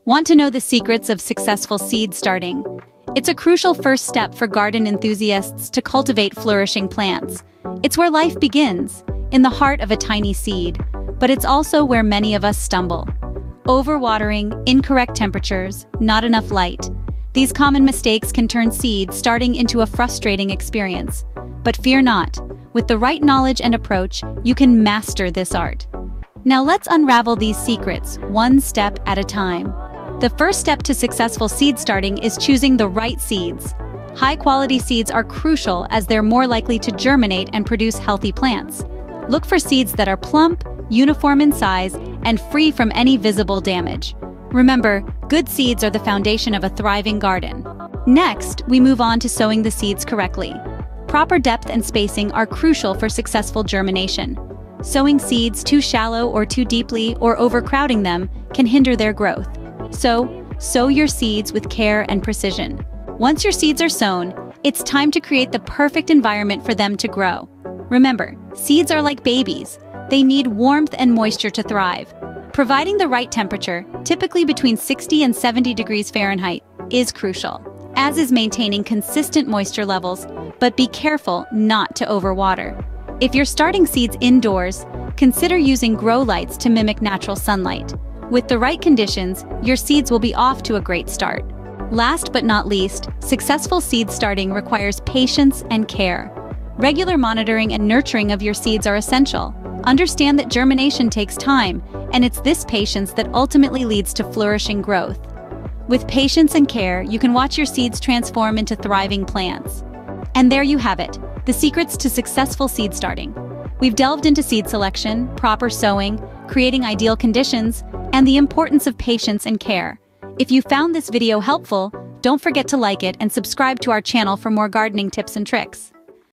Want to know the secrets of successful seed starting? It's a crucial first step for garden enthusiasts to cultivate flourishing plants. It's where life begins, in the heart of a tiny seed, but it's also where many of us stumble. Overwatering, incorrect temperatures, not enough light. These common mistakes can turn seed starting into a frustrating experience. But fear not, with the right knowledge and approach, you can master this art. Now let's unravel these secrets, one step at a time. The first step to successful seed starting is choosing the right seeds. High-quality seeds are crucial as they're more likely to germinate and produce healthy plants. Look for seeds that are plump, uniform in size, and free from any visible damage. Remember, good seeds are the foundation of a thriving garden. Next, we move on to sowing the seeds correctly. Proper depth and spacing are crucial for successful germination. Sowing seeds too shallow or too deeply or overcrowding them can hinder their growth. So, sow your seeds with care and precision. Once your seeds are sown, it's time to create the perfect environment for them to grow. Remember, seeds are like babies. They need warmth and moisture to thrive. Providing the right temperature, typically between 60 and 70 degrees Fahrenheit, is crucial, as is maintaining consistent moisture levels, but be careful not to overwater. If you're starting seeds indoors, consider using grow lights to mimic natural sunlight. With the right conditions, your seeds will be off to a great start. Last but not least, successful seed starting requires patience and care. Regular monitoring and nurturing of your seeds are essential. Understand that germination takes time, and it's this patience that ultimately leads to flourishing growth. With patience and care, you can watch your seeds transform into thriving plants. And there you have it, the secrets to successful seed starting. We've delved into seed selection, proper sowing, creating ideal conditions, and the importance of patience and care. If you found this video helpful, don't forget to like it and subscribe to our channel for more gardening tips and tricks.